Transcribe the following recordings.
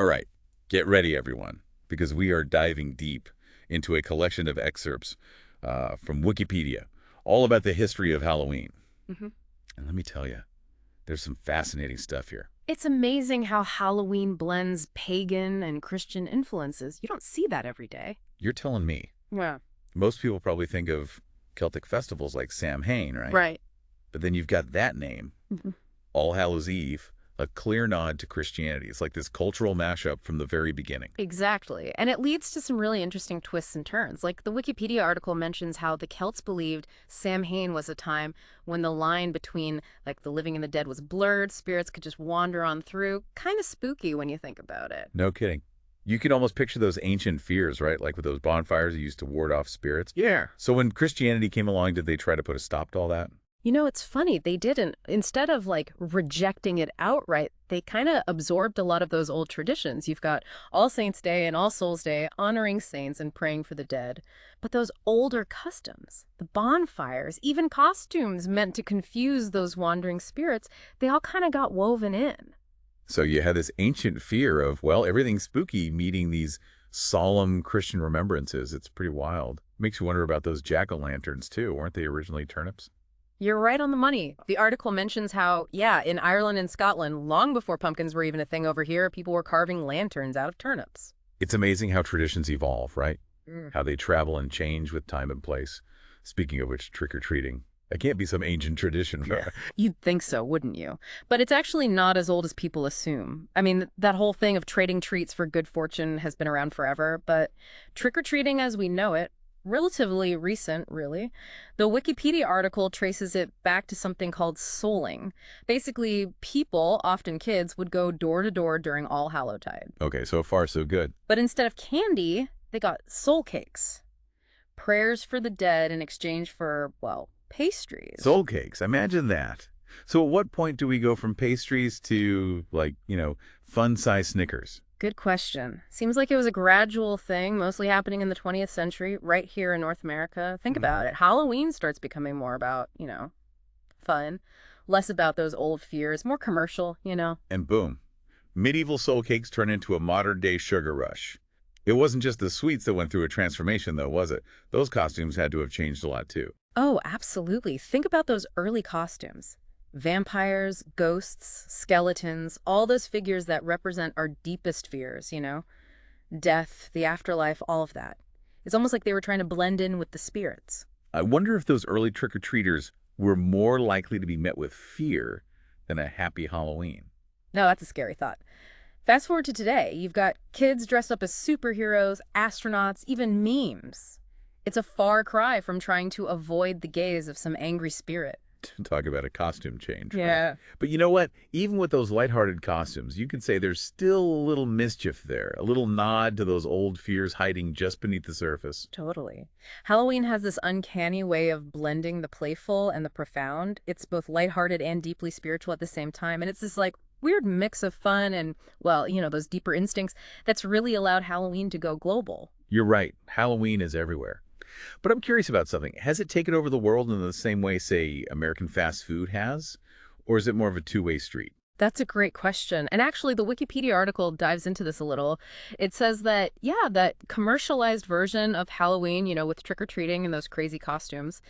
All right, get ready, everyone, because we are diving deep into a collection of excerpts from Wikipedia, all about the history of Halloween. hmm And let me tell you, there's some fascinating stuff here. It's amazing how Halloween blends pagan and Christian influences. You don't see that every day. You're telling me. Yeah. Most people probably think of Celtic festivals like Samhain, right? Right. But then you've got that name, hmm All Hallows Eve, a clear nod to Christianity. It's like this cultural mashup from the very beginning. Exactly. And it leads to some really interesting twists and turns. Like the Wikipedia article mentions how the Celts believed Samhain was a time when the line between like the living and the dead was blurred, spirits could just wander on through. Kind of spooky when you think about it. No kidding. You can almost picture those ancient fears, right? Like with those bonfires used to ward off spirits. Yeah. So when Christianity came along, did they try to put a stop to all that? You know, it's funny. They didn't. Instead of like rejecting it outright, they kind of absorbed a lot of those old traditions. You've got All Saints' Day and All Souls' Day, honoring saints and praying for the dead. But those older customs, the bonfires, even costumes meant to confuse those wandering spirits, they all kind of got woven in. So you had this ancient fear of, well, everything spooky meeting these solemn Christian remembrances. It's pretty wild. Makes you wonder about those jack-o'-lanterns, too. Weren't they originally turnips? You're right on the money. The article mentions how, yeah, in Ireland and Scotland, long before pumpkins were even a thing over here, people were carving lanterns out of turnips. It's amazing how traditions evolve, right? Mm. How they travel and change with time and place. Speaking of which, trick-or-treating. That can't be some ancient tradition. Yeah. You'd think so, wouldn't you? But it's actually not as old as people assume. I mean, that whole thing of trading treats for good fortune has been around forever, but trick-or-treating as we know it, relatively recent, really. The Wikipedia article traces it back to something called souling. Basically, people, often kids, would go door to door during All Hallowtide. Okay, so far so good. But instead of candy, they got soul cakes. Prayers for the dead in exchange for, well, pastries. Soul cakes, imagine that. So at what point do we go from pastries to, like, fun-sized Snickers? Good question. Seems like it was a gradual thing, mostly happening in the 20th century, right here in North America. Think about it. Halloween starts becoming more about, fun, less about those old fears, more commercial. And boom, medieval soul cakes turn into a modern-day sugar rush. It wasn't just the sweets that went through a transformation, though, was it? Those costumes had to have changed a lot, too. Oh, absolutely. Think about those early costumes. Vampires, ghosts, skeletons, all those figures that represent our deepest fears, death, the afterlife, all of that. It's almost like they were trying to blend in with the spirits. I wonder if those early trick-or-treaters were more likely to be met with fear than a happy Halloween. No, that's a scary thought. Fast forward to today, you've got kids dressed up as superheroes, astronauts, even memes. It's a far cry from trying to avoid the gaze of some angry spirit. Talk about a costume change. Yeah. Right? But you know what? Even with those lighthearted costumes, you could say there's still a little mischief there, a little nod to those old fears hiding just beneath the surface. Totally. Halloween has this uncanny way of blending the playful and the profound. It's both lighthearted and deeply spiritual at the same time. And it's this like weird mix of fun and, well, those deeper instincts that's really allowed Halloween to go global. You're right. Halloween is everywhere. But I'm curious about something. Has it taken over the world in the same way, say, American fast food has? Or is it more of a two-way street? That's a great question. And actually, the Wikipedia article dives into this a little. It says that, yeah, that commercialized version of Halloween, with trick-or-treating and those crazy costumes,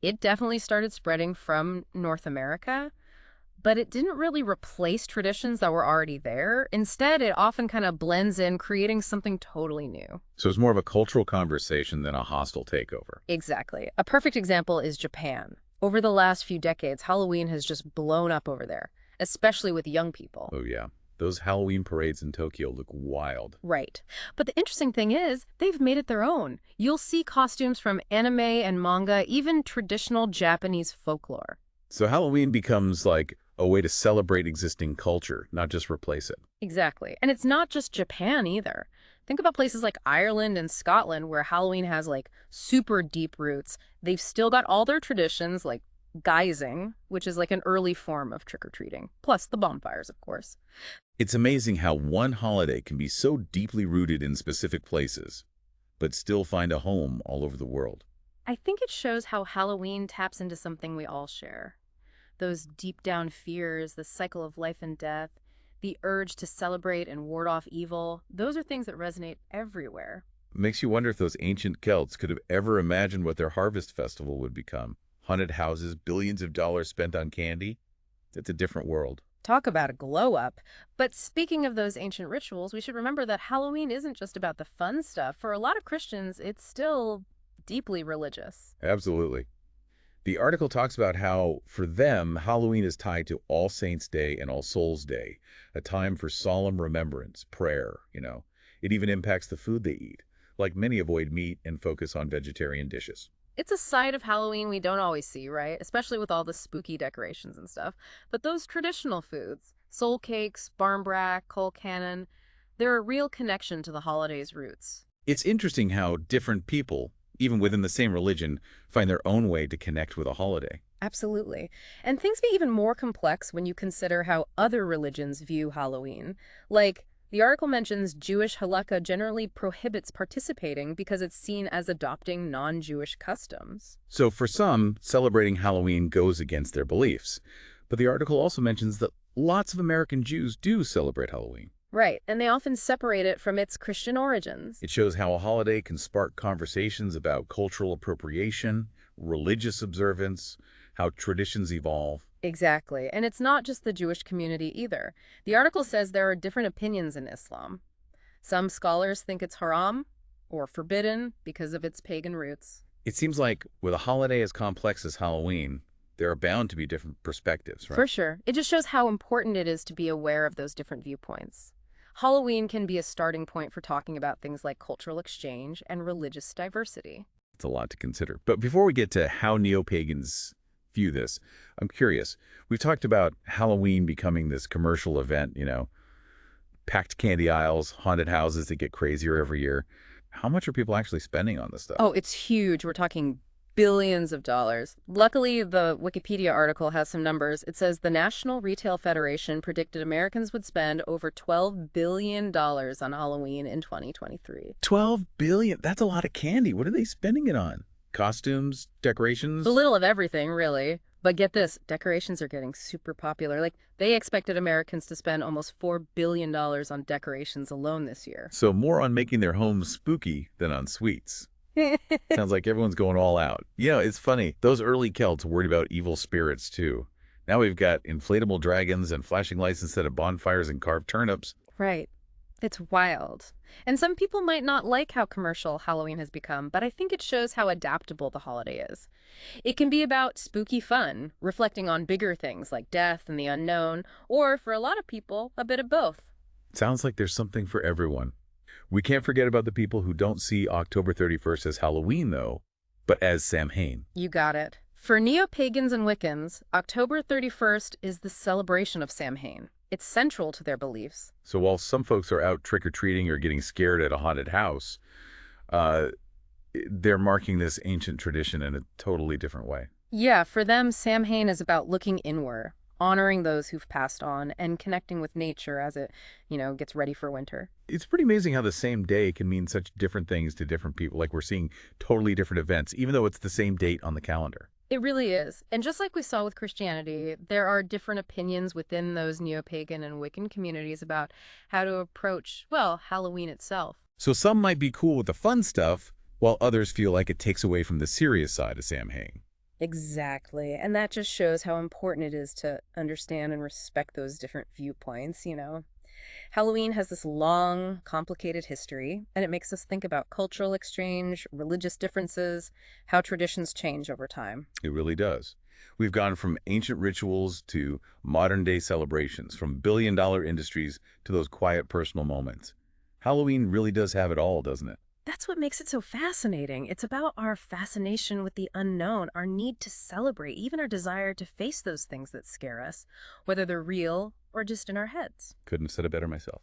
it definitely started spreading from North America. But it didn't really replace traditions that were already there. Instead, it often kind of blends in, creating something totally new. So it's more of a cultural conversation than a hostile takeover. Exactly. A perfect example is Japan. Over the last few decades, Halloween has just blown up over there, especially with young people. Oh, yeah. Those Halloween parades in Tokyo look wild. Right. But the interesting thing is, they've made it their own. You'll see costumes from anime and manga, even traditional Japanese folklore. So Halloween becomes like a way to celebrate existing culture, not just replace it. Exactly. And it's not just Japan either. Think about places like Ireland and Scotland where Halloween has like super deep roots. They've still got all their traditions like guising, which is like an early form of trick-or-treating, plus the bonfires, of course. It's amazing how one holiday can be so deeply rooted in specific places, but still find a home all over the world. I think it shows how Halloween taps into something we all share. Those deep down fears, the cycle of life and death, the urge to celebrate and ward off evil, those are things that resonate everywhere. Makes you wonder if those ancient Celts could have ever imagined what their harvest festival would become. Haunted houses, billions of dollars spent on candy. It's a different world. Talk about a glow up. But speaking of those ancient rituals, we should remember that Halloween isn't just about the fun stuff. For a lot of Christians, it's still deeply religious. Absolutely. The article talks about how, for them, Halloween is tied to All Saints' Day and All Souls' Day, a time for solemn remembrance, prayer. It even impacts the food they eat. Like many avoid meat and focus on vegetarian dishes. It's a side of Halloween we don't always see, right? Especially with all the spooky decorations and stuff. But those traditional foods, soul cakes, barmbrack, coal cannon, they're a real connection to the holiday's roots. It's interesting how different people, even within the same religion, find their own way to connect with a holiday. Absolutely. And things get even more complex when you consider how other religions view Halloween. Like, the article mentions Jewish halakha generally prohibits participating because it's seen as adopting non-Jewish customs. So for some, celebrating Halloween goes against their beliefs. But the article also mentions that lots of American Jews do celebrate Halloween. Right, and they often separate it from its Christian origins. It shows how a holiday can spark conversations about cultural appropriation, religious observance, how traditions evolve. Exactly. And it's not just the Jewish community either. The article says there are different opinions in Islam. Some scholars think it's haram or forbidden because of its pagan roots. It seems like with a holiday as complex as Halloween, there are bound to be different perspectives, right? For sure. It just shows how important it is to be aware of those different viewpoints. Halloween can be a starting point for talking about things like cultural exchange and religious diversity. It's a lot to consider. But before we get to how neo-pagans view this, I'm curious. We've talked about Halloween becoming this commercial event, packed candy aisles, haunted houses that get crazier every year. How much are people actually spending on this stuff? Oh, it's huge. We're talking billions of dollars. Luckily, the Wikipedia article has some numbers. It says the National Retail Federation predicted Americans would spend over $12 billion on Halloween in 2023. $12 billion? That's a lot of candy. What are they spending it on? Costumes, decorations? A little of everything, really. But get this, decorations are getting super popular. Like, they expected Americans to spend almost $4 billion on decorations alone this year. So more on making their homes spooky than on sweets. Sounds like everyone's going all out. It's funny. Those early Celts worried about evil spirits, too. Now we've got inflatable dragons and flashing lights instead of bonfires and carved turnips. Right. It's wild. And some people might not like how commercial Halloween has become, but I think it shows how adaptable the holiday is. It can be about spooky fun, reflecting on bigger things like death and the unknown, or for a lot of people, a bit of both. Sounds like there's something for everyone. We can't forget about the people who don't see October 31st as Halloween, though, but as Samhain. You got it. For neo-pagans and Wiccans, October 31st is the celebration of Samhain. It's central to their beliefs. So while some folks are out trick-or-treating or getting scared at a haunted house, they're marking this ancient tradition in a totally different way. Yeah, for them, Samhain is about looking inward, honoring those who've passed on, and connecting with nature as it, gets ready for winter. It's pretty amazing how the same day can mean such different things to different people. Like we're seeing totally different events, even though it's the same date on the calendar. It really is. And just like we saw with Christianity, there are different opinions within those neo-pagan and Wiccan communities about how to approach, Halloween itself. So some might be cool with the fun stuff, while others feel like it takes away from the serious side of Samhain. Exactly. And that just shows how important it is to understand and respect those different viewpoints, Halloween has this long, complicated history, and it makes us think about cultural exchange, religious differences, how traditions change over time. It really does. We've gone from ancient rituals to modern-day celebrations, from billion-dollar industries to those quiet personal moments. Halloween really does have it all, doesn't it? That's what makes it so fascinating. It's about our fascination with the unknown, our need to celebrate, even our desire to face those things that scare us, whether they're real or just in our heads. Couldn't have said it better myself.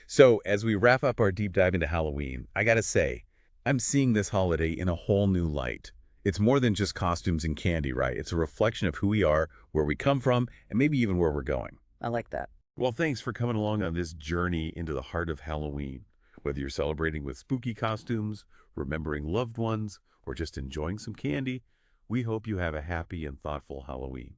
So as we wrap up our deep dive into Halloween, I gotta say, I'm seeing this holiday in a whole new light. It's more than just costumes and candy, right? It's a reflection of who we are, where we come from, and maybe even where we're going. I like that. Well, thanks for coming along on this journey into the heart of Halloween. Whether you're celebrating with spooky costumes, remembering loved ones, or just enjoying some candy, we hope you have a happy and thoughtful Halloween.